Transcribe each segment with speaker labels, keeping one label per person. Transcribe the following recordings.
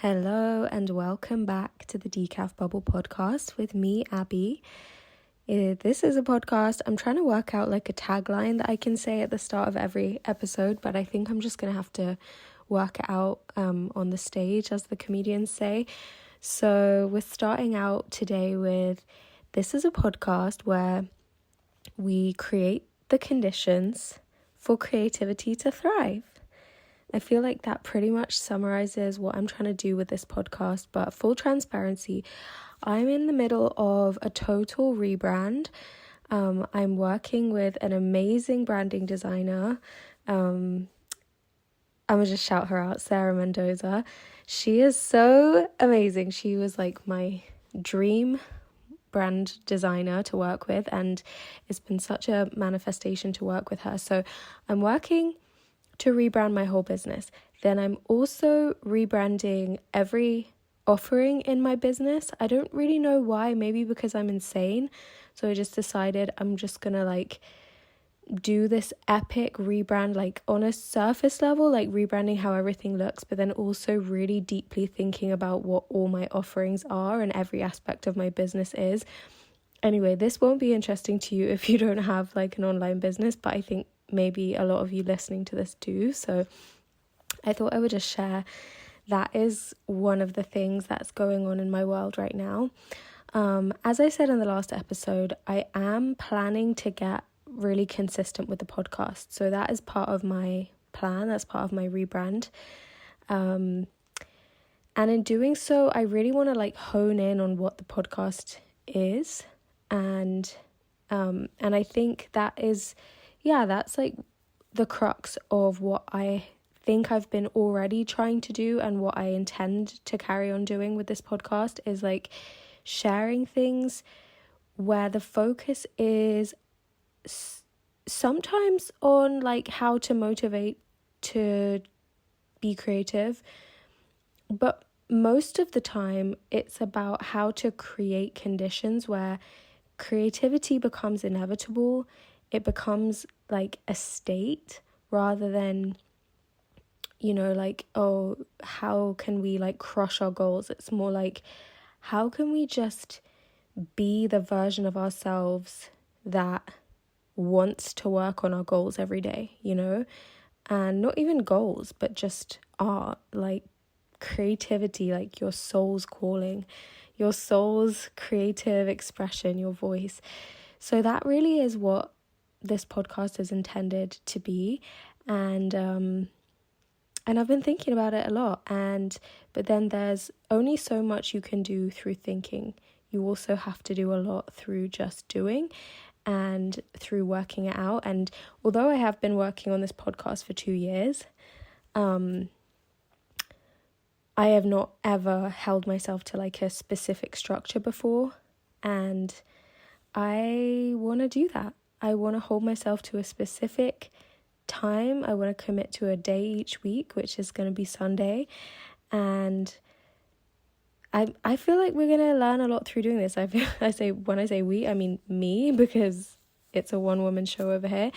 Speaker 1: Hello and welcome back to the Decaf Bubble podcast with me, Abby. This is a podcast. I'm trying to work out like a tagline that I can say at the start of every episode, but I think I'm just going to have to work it out on the stage, as the comedians say. So we're starting out today with, this is a podcast where we create the conditions for creativity to thrive. I feel like that pretty much summarizes what I'm trying to do with this podcast, but full transparency, I'm in the middle of a total rebrand. I'm working with an amazing branding designer. I'm gonna just shout her out, Sarah Mendoza. She is so amazing. She was like my dream brand designer to work with, and it's been such a manifestation to work with her. So I'm working to rebrand my whole business. Then I'm also rebranding every offering in my business. I don't really know why, maybe because I'm insane. So I just decided I'm just gonna do this epic rebrand, on a surface level, rebranding how everything looks, but then also really deeply thinking about what all my offerings are and every aspect of my business is. Anyway, this won't be interesting to you if you don't have an online business, but I think maybe a lot of you listening to this do. So I thought I would just share that is one of the things that's going on in my world right now. As I said in the last episode, I am planning to get really consistent with the podcast. So that is part of my plan. That's part of my rebrand. And in doing so, I really want to hone in on what the podcast is. And I think that is, that's the crux of what I think I've been already trying to do, and what I intend to carry on doing with this podcast is sharing things where the focus is sometimes on how to motivate to be creative, but most of the time it's about how to create conditions where creativity becomes inevitable. It becomes a state rather than, how can we crush our goals? It's more how can we just be the version of ourselves that wants to work on our goals every day, and not even goals, but just art, creativity, your soul's calling, your soul's creative expression, your voice. So that really is what this podcast is intended to be, and I've been thinking about it a lot. But then there's only so much you can do through thinking. You also have to do a lot through just doing and through working it out. And although I have been working on this podcast for 2 years, I have not ever held myself to a specific structure before, and I want to do that. I want to hold myself to a specific time. I want to commit to a day each week, which is going to be Sunday, and I feel like we're going to learn a lot through doing this. When I say we, I mean me, because it's a one-woman show over here.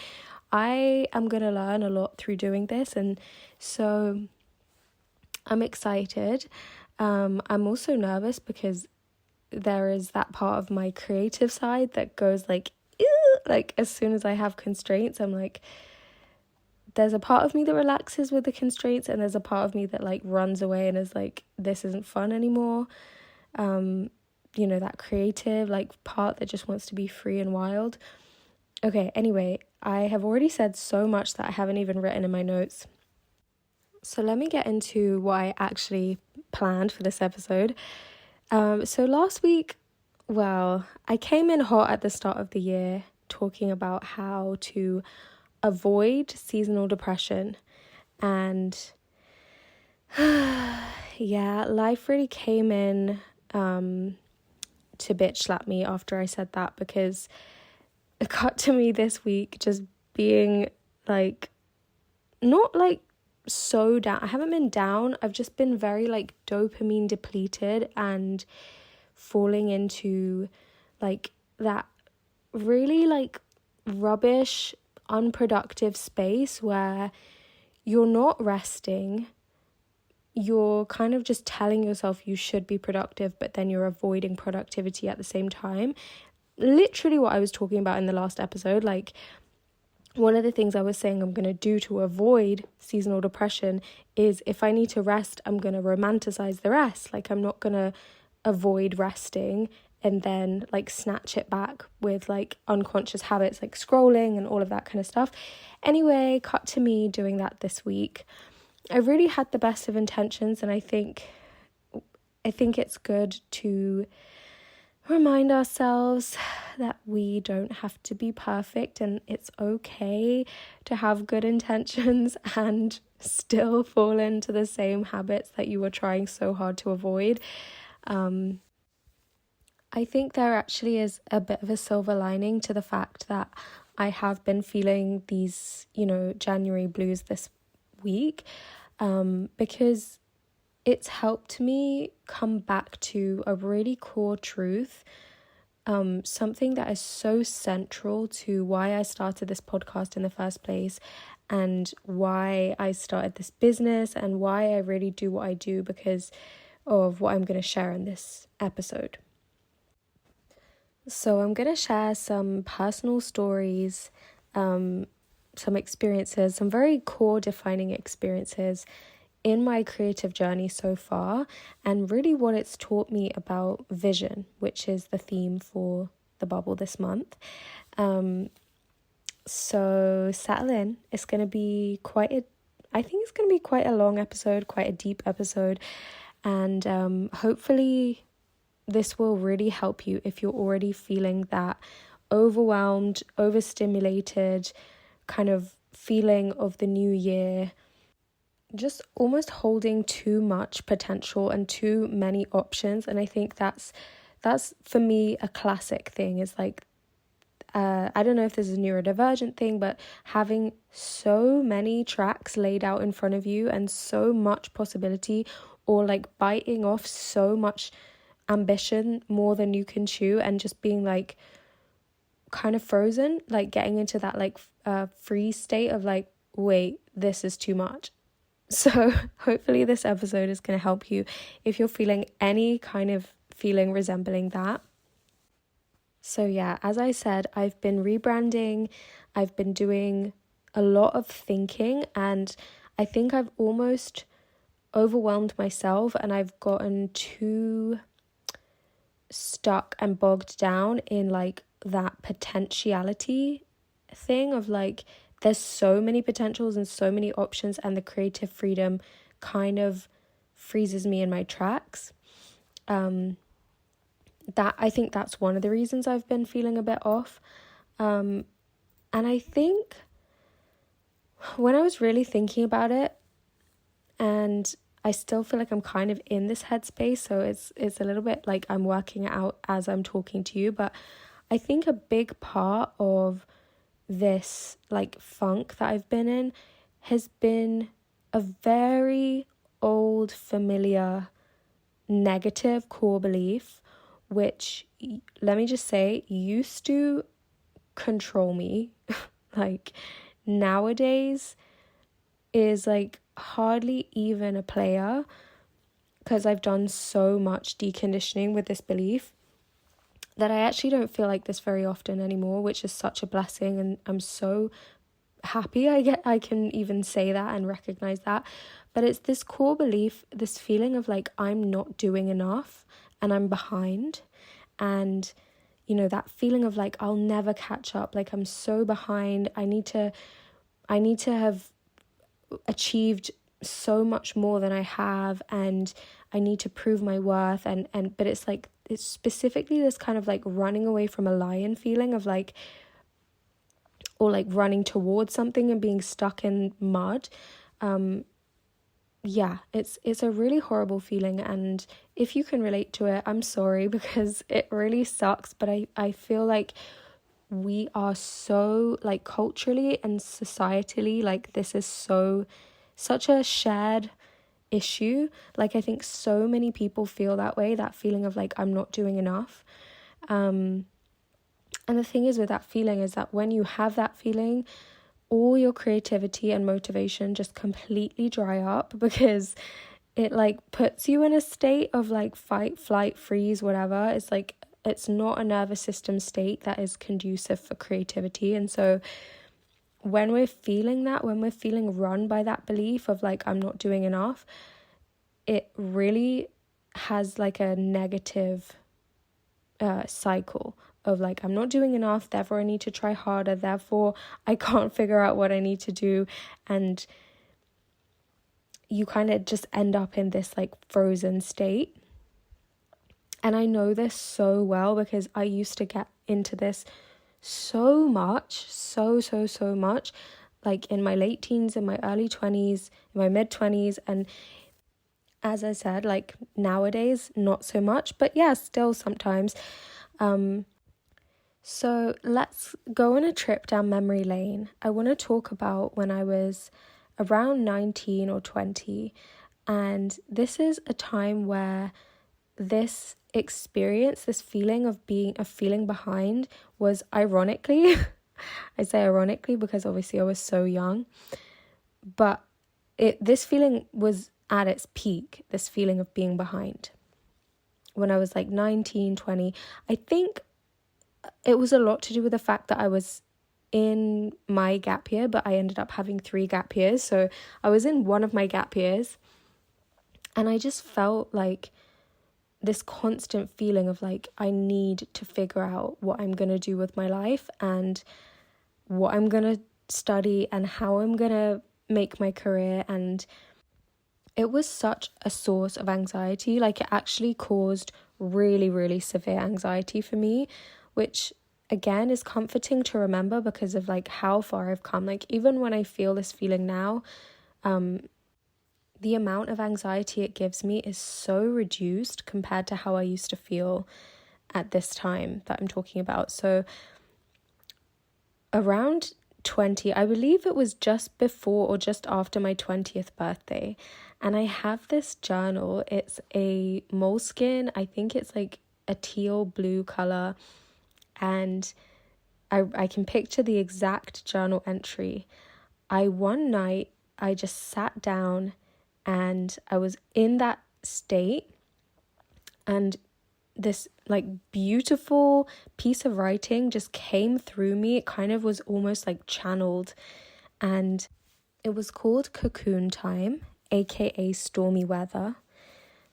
Speaker 1: I am going to learn a lot through doing this, and so I'm excited. I'm also nervous because there is that part of my creative side that goes as soon as I have constraints, I'm there's a part of me that relaxes with the constraints, and there's a part of me that runs away and is this isn't fun anymore. That creative part that just wants to be free and wild. Okay, anyway, I have already said so much that I haven't even written in my notes. So let me get into what I actually planned for this episode. So last week, I came in hot at the start of the year talking about how to avoid seasonal depression, and life really came in to bitch slap me after I said that, because it got to me this week just being not so down. I haven't been down. I've just been very dopamine depleted and falling into that really rubbish, unproductive space where you're not resting, you're kind of just telling yourself you should be productive, but then you're avoiding productivity at the same time. Literally what I was talking about in the last episode, like one of the things I was saying I'm going to do to avoid seasonal depression is if I need to rest, I'm going to romanticize the rest. Like I'm not going to avoid resting and then like snatch it back with like unconscious habits like scrolling and all of that kind of stuff. Anyway, cut to me doing that this week. I really had the best of intentions, and I think it's good to remind ourselves that we don't have to be perfect, and it's okay to have good intentions and still fall into the same habits that you were trying so hard to avoid. I think there actually is a bit of a silver lining to the fact that I have been feeling these, January blues this week, because it's helped me come back to a really core truth, something that is so central to why I started this podcast in the first place and why I started this business and why I really do what I do, because of what I'm going to share in this episode. So I'm going to share some personal stories, some experiences, some very core defining experiences in my creative journey so far, and really what it's taught me about vision, which is the theme for the bubble this month. So settle in. It's going to be quite a long episode, quite a deep episode, and hopefully this will really help you if you're already feeling that overwhelmed, overstimulated kind of feeling of the new year, just almost holding too much potential and too many options. And I think that's for me a classic thing. Is like, I don't know if this is a neurodivergent thing, but having so many tracks laid out in front of you and so much possibility, or like biting off so much ambition more than you can chew, and just being like kind of frozen, like getting into that like freeze state of like, wait, this is too much. So hopefully this episode is going to help you if you're feeling any kind of feeling resembling that. So yeah, as I said, I've been rebranding, I've been doing a lot of thinking, and I think I've almost overwhelmed myself, and I've gotten too stuck and bogged down in like that potentiality thing of like, there's so many potentials and so many options, and the creative freedom kind of freezes me in my tracks. That I think that's one of the reasons I've been feeling a bit off. And I think when I was really thinking about it, and I still feel like I'm kind of in this headspace, so it's a little bit like I'm working it out as I'm talking to you, but I think a big part of this like funk that I've been in has been a very old, familiar, negative core belief, which, let me just say, used to control me. Like nowadays is like hardly even a player, because I've done so much deconditioning with this belief that I actually don't feel like this very often anymore, which is such a blessing, and I'm so happy I can even say that and recognize that. But it's this core belief, this feeling of like I'm not doing enough and I'm behind, and that feeling of like I'll never catch up, like I'm so behind, I need to have achieved so much more than I have, and I need to prove my worth, and but it's like, it's specifically this kind of like running away from a lion feeling of like, or like running towards something and being stuck in mud. It's a really horrible feeling, and if you can relate to it, I'm sorry, because it really sucks, but I feel like we are so like culturally and societally, like this is such a shared issue. Like I think so many people feel that way, that feeling of like I'm not doing enough. And the thing is with that feeling is that when you have that feeling, all your creativity and motivation just completely dry up, because it like puts you in a state of like fight, flight, freeze, whatever. It's like, it's not a nervous system state that is conducive for creativity. And so when we're feeling that, when we're feeling run by that belief of like, I'm not doing enough, it really has like a negative cycle of like, I'm not doing enough, therefore I need to try harder, therefore I can't figure out what I need to do. And you kind of just end up in this like frozen state. And I know this so well because I used to get into this so much, so much, like in my late teens, in my early 20s, in my mid 20s. And as I said, like nowadays, not so much, but yeah, still sometimes. So let's go on a trip down memory lane. I want to talk about when I was around 19 or 20. And this is a time where this experience, this feeling of feeling behind was ironically, I say ironically because obviously I was so young, but this feeling was at its peak, this feeling of being behind. When I was like 19, 20, I think it was a lot to do with the fact that I was in my gap year, but I ended up having 3 gap years. So I was in one of my gap years and I just felt like this constant feeling of like, I need to figure out what I'm going to do with my life and what I'm going to study and how I'm going to make my career. And it was such a source of anxiety. Like it actually caused really, really severe anxiety for me, which again is comforting to remember because of like how far I've come. Like even when I feel this feeling now, the amount of anxiety it gives me is so reduced compared to how I used to feel at this time that I'm talking about. So around 20, I believe it was just before or just after my 20th birthday. And I have this journal. It's a moleskin. I think it's like a teal blue color. And I can picture the exact journal entry. One night, I just sat down and I was in that state, and this like beautiful piece of writing just came through me. It kind of was almost like channeled, and it was called Cocoon Time, aka Stormy Weather.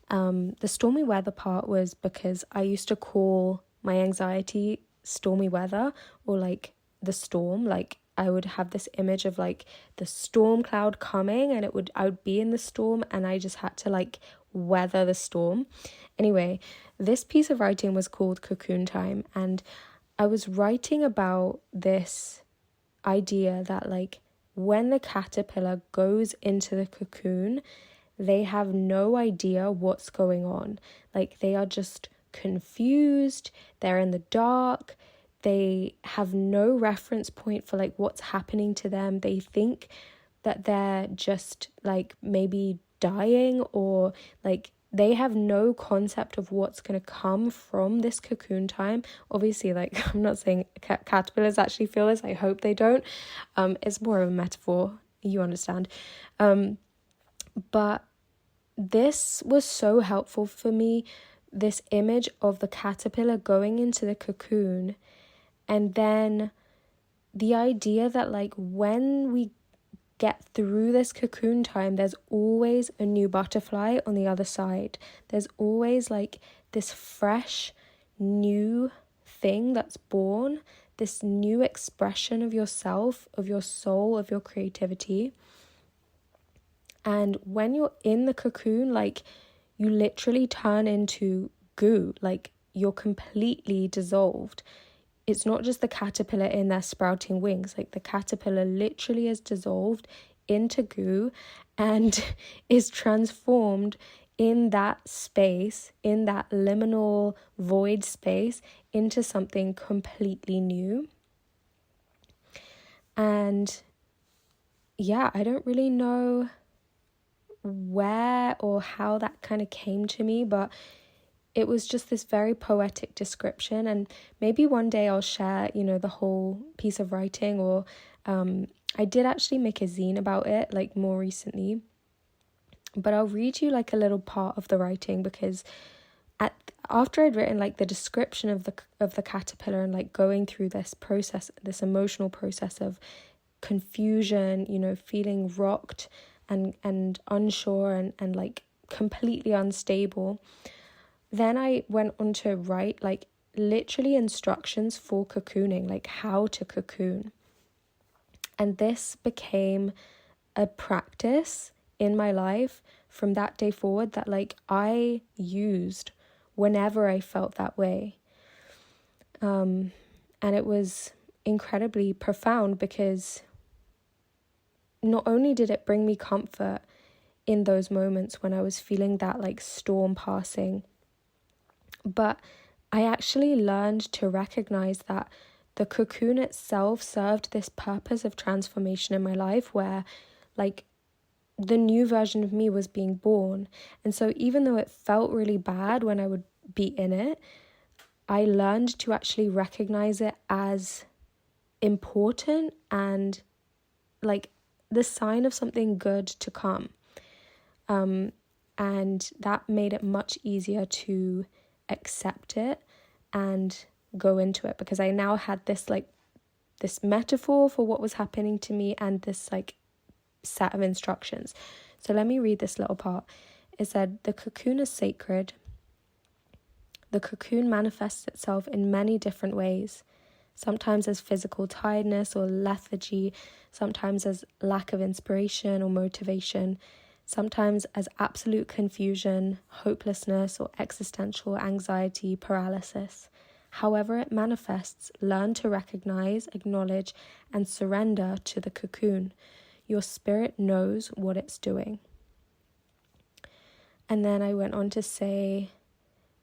Speaker 1: The stormy weather part was because I used to call my anxiety stormy weather, or like the storm. Like I would have this image of like the storm cloud coming, and I would be in the storm and I just had to like weather the storm. Anyway, this piece of writing was called Cocoon Time, and I was writing about this idea that like when the caterpillar goes into the cocoon, they have no idea what's going on. Like they are just confused, they're in the dark, they have no reference point for like what's happening to them. They think that they're just like maybe dying, or like they have no concept of what's going to come from this cocoon time. Obviously, like I'm not saying caterpillars actually feel this, I hope they don't. It's more of a metaphor, you understand. But this was so helpful for me, this image of the caterpillar going into the cocoon, and then the idea that like when we get through this cocoon time, there's always a new butterfly on the other side. There's always like this fresh new thing that's born, this new expression of yourself, of your soul, of your creativity. And when you're in the cocoon, like you literally turn into goo, like you're completely dissolved. It's not just the caterpillar in there sprouting wings, like the caterpillar literally is dissolved into goo and is transformed in that space, in that liminal void space, into something completely new. And yeah, I don't really know where or how that kind of came to me, but it was just this very poetic description. And maybe one day I'll share, the whole piece of writing, or I did actually make a zine about it like more recently. But I'll read you like a little part of the writing, because after I'd written like the description of the caterpillar and like going through this process, this emotional process of confusion, you know, feeling rocked and unsure and like completely unstable, then I went on to write like literally instructions for cocooning, like how to cocoon. And this became a practice in my life from that day forward that like I used whenever I felt that way. And it was incredibly profound, because not only did it bring me comfort in those moments when I was feeling that like storm passing, but I actually learned to recognize that the cocoon itself served this purpose of transformation in my life, where like the new version of me was being born. And so even though it felt really bad when I would be in it, I learned to actually recognize it as important and like the sign of something good to come. And that made it much easier to accept it and go into it, because I now had this like this metaphor for what was happening to me and this like set of instructions. So let me read this little part. It said, "The cocoon is sacred. The cocoon manifests itself in many different ways, sometimes as physical tiredness or lethargy, sometimes as lack of inspiration or motivation, sometimes as absolute confusion, hopelessness, or existential anxiety, paralysis. However it manifests, learn to recognize, acknowledge, and surrender to the cocoon. Your spirit knows what it's doing." And then I went on to say,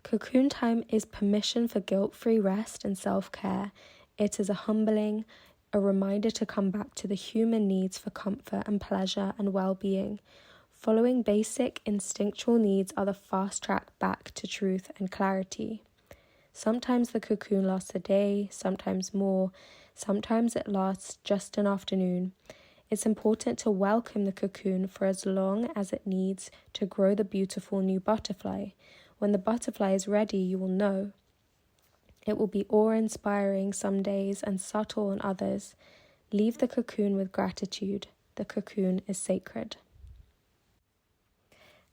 Speaker 1: "Cocoon time is permission for guilt-free rest and self-care. It is a humbling, a reminder to come back to the human needs for comfort and pleasure and well-being. Following basic instinctual needs are the fast track back to truth and clarity. Sometimes the cocoon lasts a day, sometimes more, sometimes it lasts just an afternoon. It's important to welcome the cocoon for as long as it needs to grow the beautiful new butterfly. When the butterfly is ready, you will know. It will be awe-inspiring some days and subtle on others. Leave the cocoon with gratitude. The cocoon is sacred."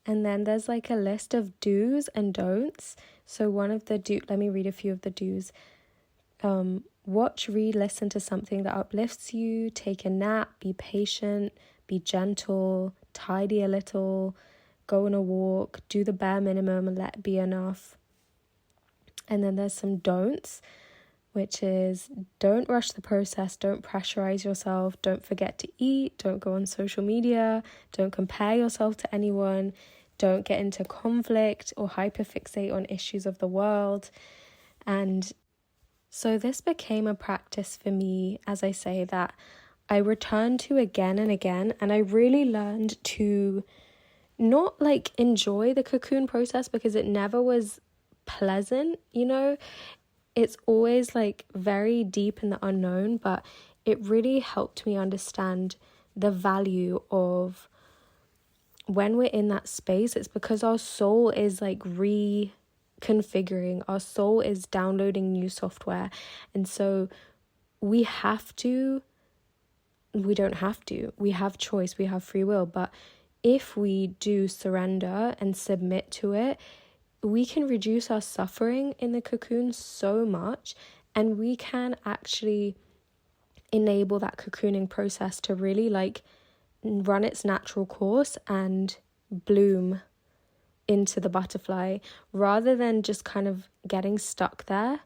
Speaker 1: And then there's like a list of do's and don'ts. So let me read a few of the do's. Watch, read, listen to something that uplifts you, take a nap, be patient, be gentle, tidy a little, go on a walk, do the bare minimum and let it be enough. And then there's some don'ts, which is don't rush the process, don't pressurize yourself, don't forget to eat, don't go on social media, don't compare yourself to anyone, don't get into conflict or hyperfixate on issues of the world. And so this became a practice for me, as I say, that I returned to again and again, and I really learned to not like enjoy the cocoon process, because it never was pleasant, you know. It's always like very deep in the unknown, but it really helped me understand the value of when we're in that space. It's because our soul is like reconfiguring, our soul is downloading new software, and so we have choice, we have free will, but if we do surrender and submit to it, we can reduce our suffering in the cocoon so much, and we can actually enable that cocooning process to really like run its natural course and bloom into the butterfly, rather than just kind of getting stuck there.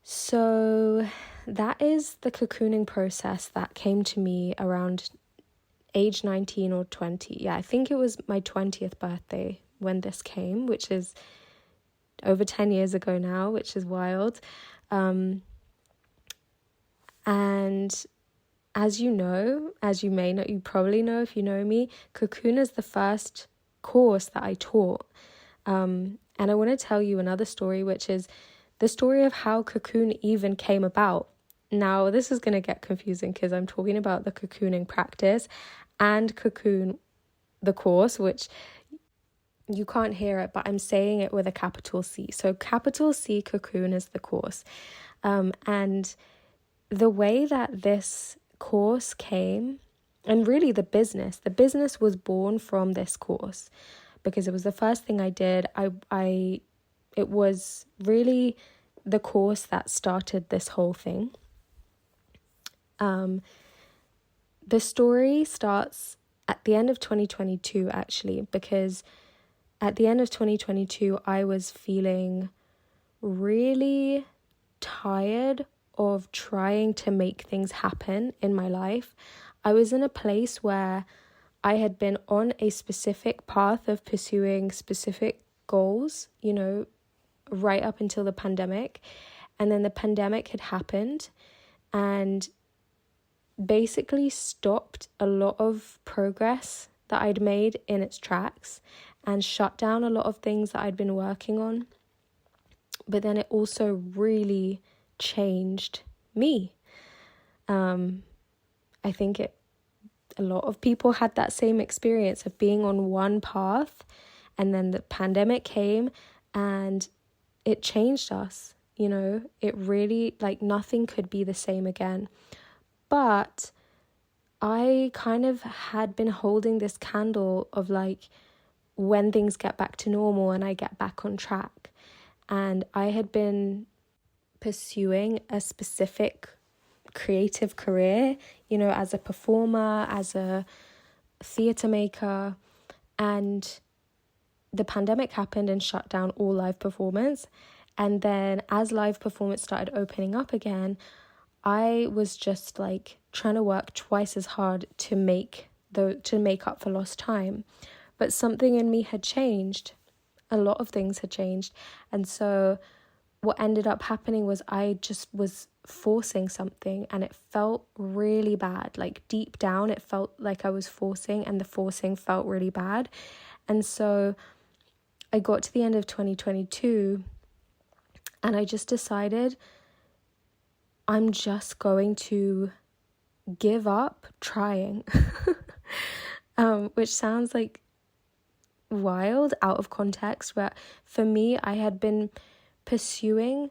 Speaker 1: So that is the cocooning process that came to me around age 19 or 20. Yeah, I think it was my 20th birthday when this came, which is over 10 years ago now, which is wild. And as you know, as you may know, you probably know if you know me, Cocoon is the first course that I taught. And I want to tell you another story, which is the story of how Cocoon even came about. Now, this is going to get confusing because I'm talking about the cocooning practice and Cocoon, the course, which you can't hear it, but I'm saying it with a capital C. So capital C Cocoon is the course. And the way that this course came, and really the business was born from this course, because it was the first thing I did. It was really the course that started this whole thing. The story starts at the end of 2022, actually, because at the end of 2022, I was feeling really tired of trying to make things happen in my life. I was in a place where I had been on a specific path of pursuing specific goals, right up until the pandemic. And then the pandemic had happened and basically stopped a lot of progress that I'd made in its tracks and shut down a lot of things that I'd been working on. But then it also really changed me. I think a lot of people had that same experience of being on one path, and then the pandemic came and it changed us. It really, nothing could be the same again. But I kind of had been holding this candle of when things get back to normal and I get back on track. And I had been pursuing a specific creative career, as a performer, as a theatre maker. And the pandemic happened and shut down all live performance. And then as live performance started opening up again, I was just trying to work twice as hard to make up for lost time. But something in me had changed. A lot of things had changed. And so what ended up happening was I just was forcing something, and it felt really bad. Deep down, it felt like I was forcing, and the forcing felt really bad. And so I got to the end of 2022 and I just decided I'm just going to give up trying, which sounds wild out of context, but for me, I had been pursuing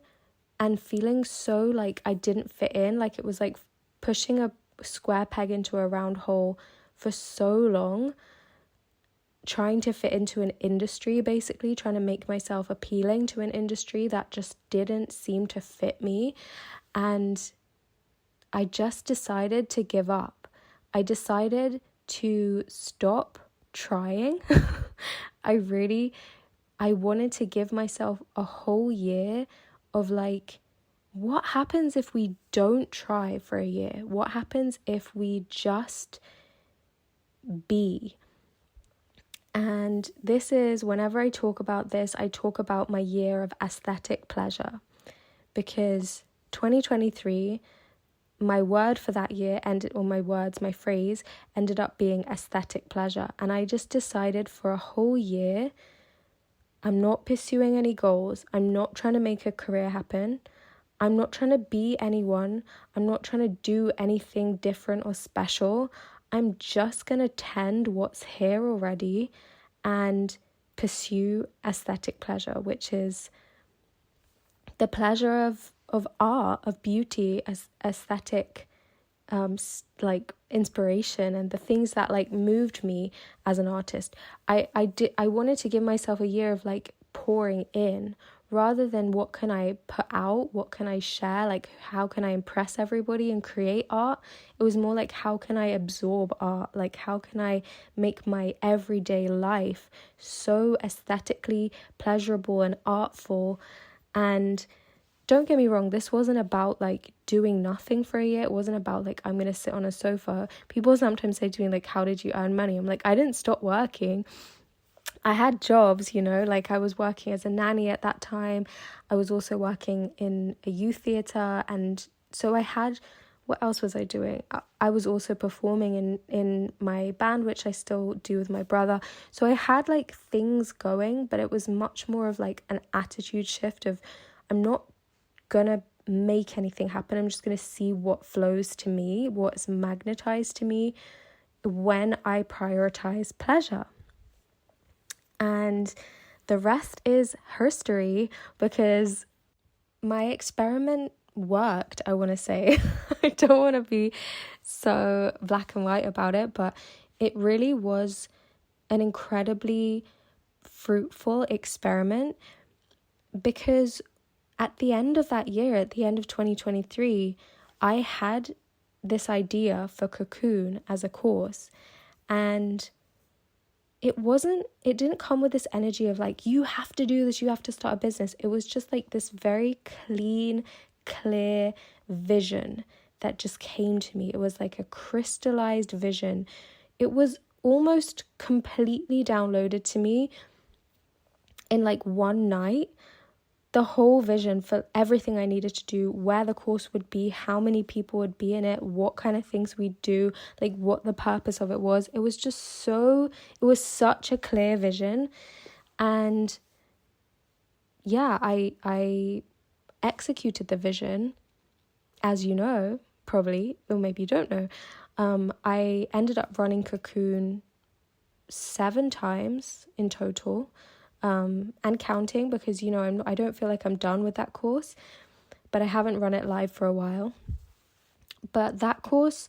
Speaker 1: and feeling so I didn't fit in, it was pushing a square peg into a round hole for so long, trying to fit into an industry, basically trying to make myself appealing to an industry that just didn't seem to fit me. And I just decided to give up. I decided to stop trying. I wanted to give myself a whole year of what happens if we don't try for a year? What happens if we just be? And this is, whenever I talk about this, I talk about my year of aesthetic pleasure, because 2023, my word for that year my phrase ended up being aesthetic pleasure. And I just decided for a whole year, I'm not pursuing any goals. I'm not trying to make a career happen. I'm not trying to be anyone. I'm not trying to do anything different or special. I'm just going to tend what's here already and pursue aesthetic pleasure, which is the pleasure of art, of beauty, as aesthetic inspiration, and the things that moved me as an artist. I wanted to give myself a year of pouring in, rather than what can I put out, what can I share, how can I impress everybody and create art. It was more how can I absorb art, how can I make my everyday life so aesthetically pleasurable and artful. And don't get me wrong, this wasn't about doing nothing for a year. It wasn't about I'm gonna sit on a sofa. People sometimes say to me how did you earn money? I'm I didn't stop working. I had jobs, I was working as a nanny at that time. I was also working in a youth theatre, and so I had, what else was I doing? I was also performing in my band, which I still do with my brother. So I had things going, but it was much more of an attitude shift of, I'm not gonna make anything happen. I'm just gonna see what flows to me, what is magnetized to me when I prioritize pleasure. And the rest is history, because my experiment worked, I want to say. I don't want to be so black and white about it, but it really was an incredibly fruitful experiment, because at the end of that year, at the end of 2023, I had this idea for Cocoon as a course, and it didn't come with this energy of like, you have to do this, you have to start a business. It was just like this very clean, clear vision that just came to me. It was like a crystallized vision. It was almost completely downloaded to me in like one night. The whole vision for everything I needed to do, where the course would be, how many people would be in it, what kind of things we'd do, like what the purpose of it was. It was such a clear vision. And yeah, I executed the vision, as you know, probably, or maybe you don't know. I ended up running Cocoon 7 times in total. And counting, because I don't feel like I'm done with that course, but I haven't run it live for a while. But that course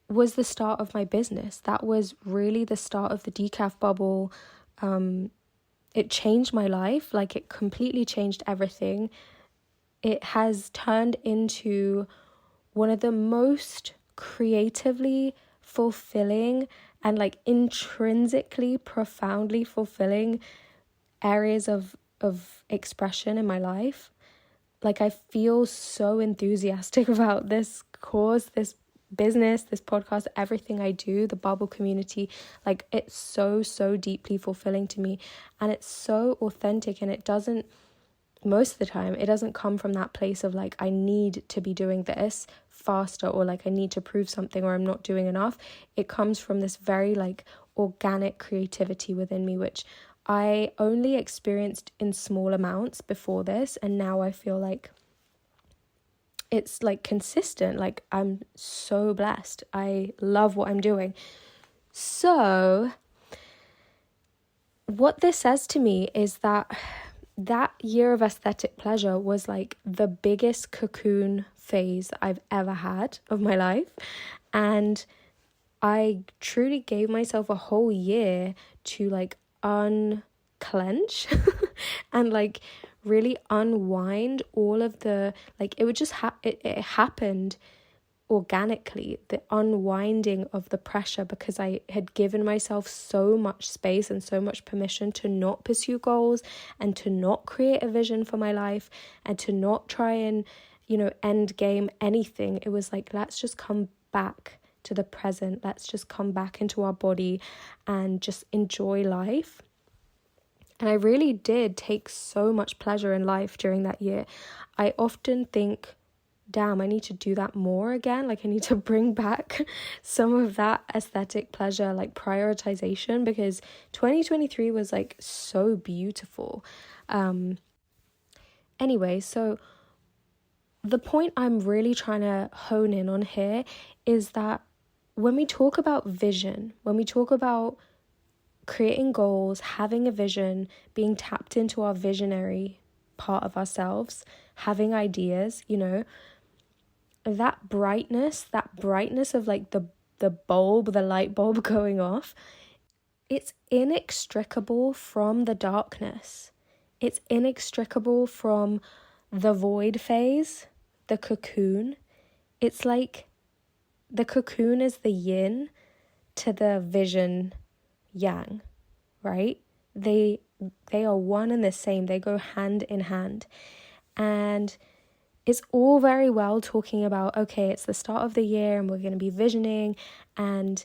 Speaker 1: was the start of my business. That was really the start of the decaf bubble. It changed my life. Like, it completely changed everything. It has turned into one of the most creatively fulfilling and like intrinsically profoundly fulfilling areas of expression in my life. Like, I feel so enthusiastic about this course, this business, this podcast, everything I do, the bubble community. Like, it's so deeply fulfilling to me, and it's so authentic, and most of the time it doesn't come from that place of like, I need to be doing this faster, or like I need to prove something, or I'm not doing enough. It comes from this very like organic creativity within me, which I only experienced in small amounts before this, and now I feel like it's like consistent. Like, I'm so blessed. I love what I'm doing. So what this says to me is that year of aesthetic pleasure was like the biggest cocoon phase I've ever had of my life, and I truly gave myself a whole year to like unclench and like really unwind all of the, like, it would just it happened organically, the unwinding of the pressure, because I had given myself so much space and so much permission to not pursue goals, and to not create a vision for my life, and to not try and end game anything. It was like, let's just come back to the present. Let's just come back into our body and just enjoy life. And I really did take so much pleasure in life during that year. I often think, damn, I need to do that more again. Like, I need to bring back some of that aesthetic pleasure, like prioritization, because 2023 was like so beautiful. Anyway, so the point I'm really trying to hone in on here is that when we talk about vision, when we talk about creating goals, having a vision, being tapped into our visionary part of ourselves, having ideas, that brightness of like the bulb, the light bulb going off, it's inextricable from the darkness. It's inextricable from the void phase, the cocoon. It's like the cocoon is the yin to the vision yang, right? They are one and the same. They go hand in hand. And it's all very well talking about, okay, it's the start of the year and we're going to be visioning, and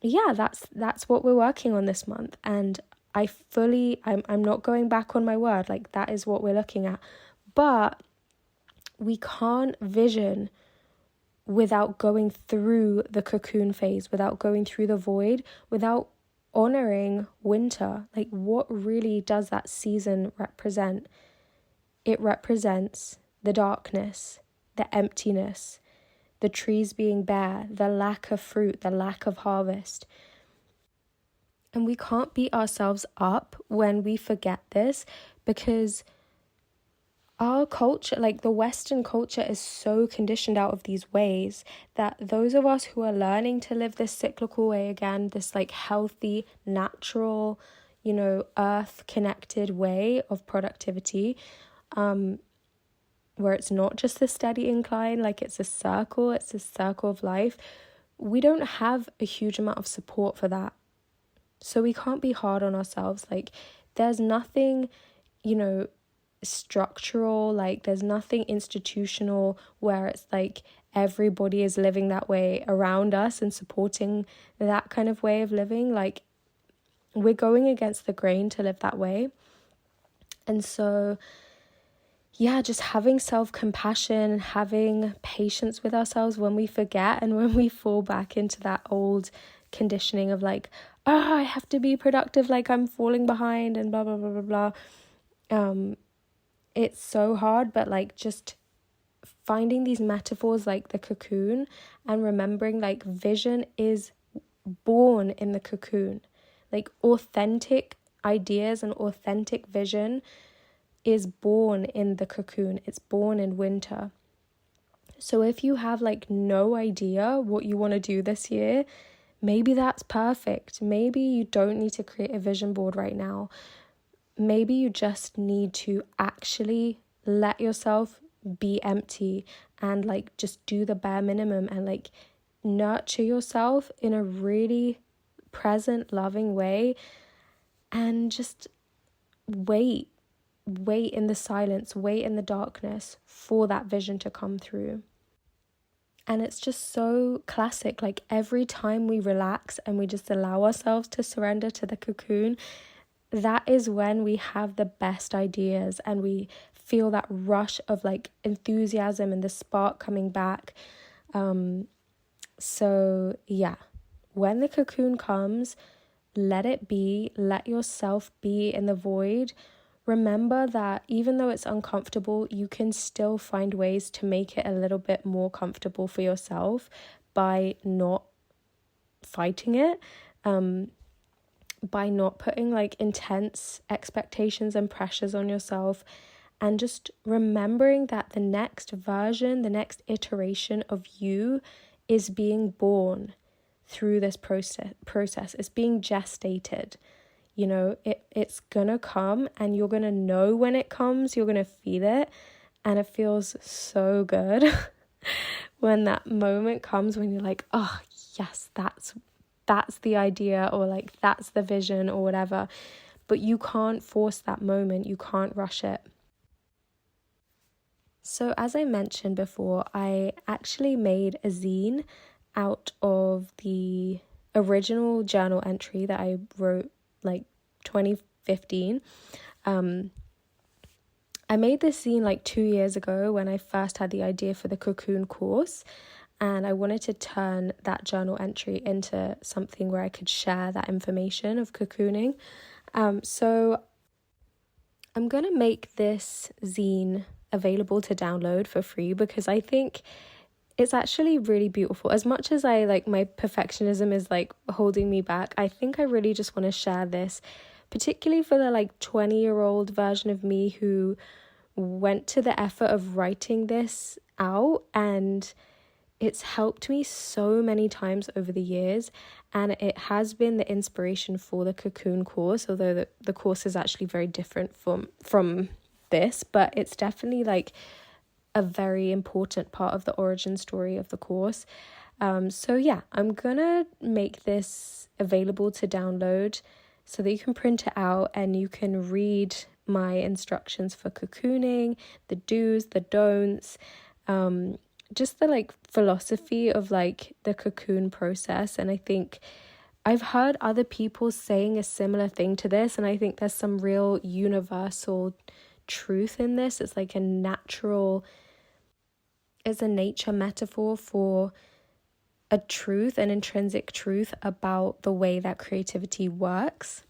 Speaker 1: yeah, that's what we're working on this month. And I'm not going back on my word. Like, that is what we're looking at. But we can't vision without going through the cocoon phase, without going through the void, without honoring winter. Like, what really does that season represent? It represents the darkness, the emptiness, the trees being bare, the lack of fruit, the lack of harvest. And we can't beat ourselves up when we forget this, because our culture, like the Western culture, is so conditioned out of these ways that those of us who are learning to live this cyclical way again, this like healthy, natural, earth connected way of productivity, where it's not just a steady incline, like it's a circle of life, we don't have a huge amount of support for that. So we can't be hard on ourselves. Like, there's nothing, structural, like there's nothing institutional where it's like everybody is living that way around us and supporting that kind of way of living. Like, we're going against the grain to live that way. And so, yeah, just having self-compassion, having patience with ourselves when we forget and when we fall back into that old conditioning of like, I have to be productive, like I'm falling behind and blah, blah, blah, blah, blah. It's so hard, but like just finding these metaphors like the cocoon and remembering like vision is born in the cocoon. Like authentic ideas and authentic vision is born in the cocoon. It's born in winter. So if you have like no idea what you want to do this year, maybe that's perfect. Maybe you don't need to create a vision board right now. Maybe you just need to actually let yourself be empty and like just do the bare minimum and like nurture yourself in a really present, loving way, and just wait in the silence, wait in the darkness for that vision to come through. And it's just so classic. Like every time we relax and we just allow ourselves to surrender to the cocoon, that is when we have the best ideas and we feel that rush of like enthusiasm and the spark coming back. So yeah, when the cocoon comes, let it be, let yourself be in the void. Remember that even though it's uncomfortable, you can still find ways to make it a little bit more comfortable for yourself by not fighting it, by not putting like intense expectations and pressures on yourself, and just remembering that the next version, the next iteration of you is being born through this process. It's being gestated. It's gonna come and you're gonna know when it comes, you're gonna feel it, and it feels so good when that moment comes when you're like, oh yes, that's the idea, or like that's the vision or whatever. But you can't force that moment, you can't rush it. So as I mentioned before, I actually made a zine out of the original journal entry that I wrote like 2015. I made this zine like 2 years ago when I first had the idea for the cocoon course, and I wanted to turn that journal entry into something where I could share that information of cocooning. So I'm gonna make this zine available to download for free because I think it's actually really beautiful. As much as I like my perfectionism is like holding me back, I think I really just want to share this, particularly for the like 20-year-old version of me who went to the effort of writing this out, and it's helped me so many times over the years, and it has been the inspiration for the cocoon course, although the course is actually very different from this, but it's definitely like a very important part of the origin story of the course. So yeah, I'm gonna make this available to download so that you can print it out and you can read my instructions for cocooning, the do's, the don'ts, just the like philosophy of like the cocoon process. And I think I've heard other people saying a similar thing to this, and I think there's some real universal truth in this. It's like it's a nature metaphor for a truth, an intrinsic truth about the way that creativity works.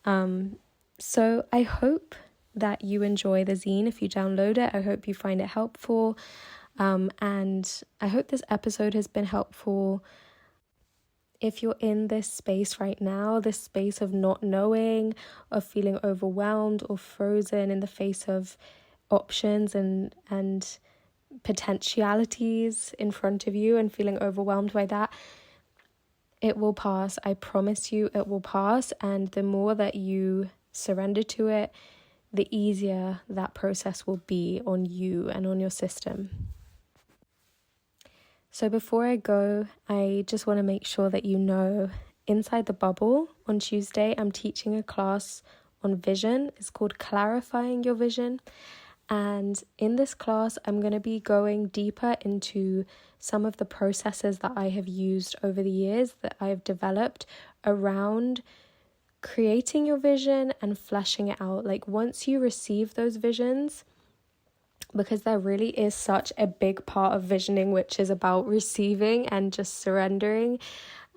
Speaker 1: So I hope that you enjoy the zine if you download it. I hope you find it helpful. And I hope this episode has been helpful. If you're in this space right now, this space of not knowing, of feeling overwhelmed or frozen in the face of options and potentialities in front of you and feeling overwhelmed by that, it will pass. I promise you it will pass. And the more that you surrender to it, the easier that process will be on you and on your system. So before I go, I just want to make sure that you know, inside the bubble on Tuesday, I'm teaching a class on vision. It's called Clarifying Your Vision. And in this class, I'm going to be going deeper into some of the processes that I have used over the years that I have developed around creating your vision and fleshing it out. Like once you receive those visions, because there really is such a big part of visioning, which is about receiving and just surrendering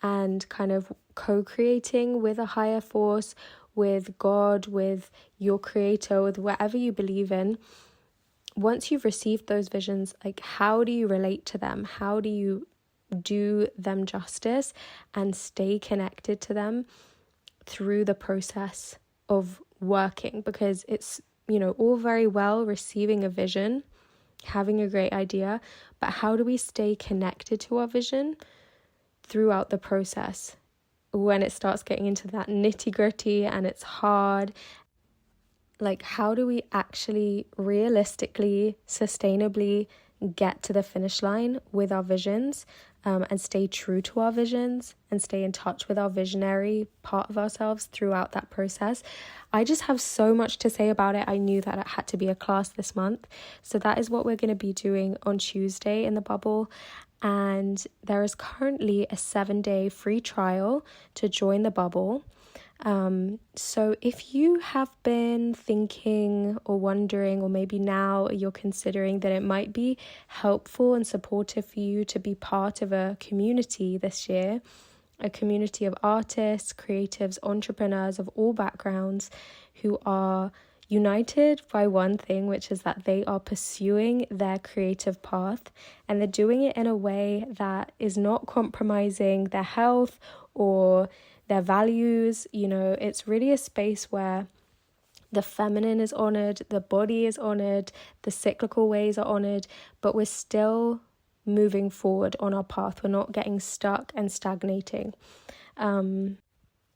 Speaker 1: and kind of co-creating with a higher force, with God, with your creator, with whatever you believe in. Once you've received those visions, like how do you relate to them? How do you do them justice and stay connected to them through the process of working? Because it's, all very well receiving a vision, having a great idea, but how do we stay connected to our vision throughout the process when it starts getting into that nitty-gritty and it's hard? Like, how do we actually realistically, sustainably get to the finish line with our visions, and stay true to our visions and stay in touch with our visionary part of ourselves throughout that process? I just have so much to say about it. I knew that it had to be a class this month. So that is what we're going to be doing on Tuesday in the bubble. And there is currently a 7-day free trial to join the bubble. So if you have been thinking or wondering, or maybe now you're considering that it might be helpful and supportive for you to be part of a community this year, a community of artists, creatives, entrepreneurs of all backgrounds who are united by one thing, which is that they are pursuing their creative path, and they're doing it in a way that is not compromising their health or their values. It's really a space where the feminine is honored, the body is honored, the cyclical ways are honored, but we're still moving forward on our path. We're not getting stuck and stagnating.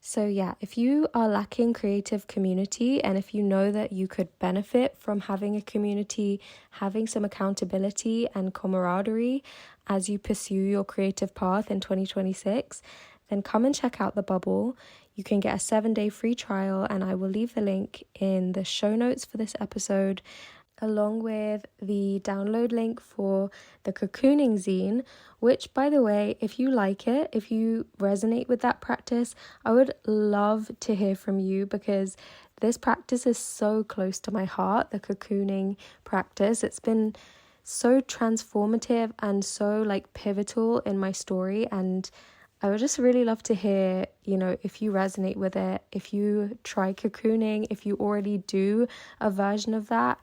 Speaker 1: So yeah, if you are lacking creative community, and if you know that you could benefit from having a community, having some accountability and camaraderie as you pursue your creative path in 2026, then come and check out the bubble. You can get a 7-day free trial, and I will leave the link in the show notes for this episode, along with the download link for the cocooning zine, which, by the way, if you like it, if you resonate with that practice, I would love to hear from you, because this practice is so close to my heart, the cocooning practice. It's been so transformative and so pivotal in my story, and I would just really love to hear, if you resonate with it, if you try cocooning, if you already do a version of that.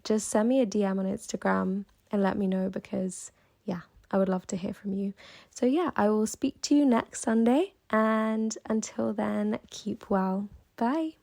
Speaker 1: Just send me a DM on Instagram and let me know, because I would love to hear from you. So I will speak to you next Sunday, and until then, keep well. Bye.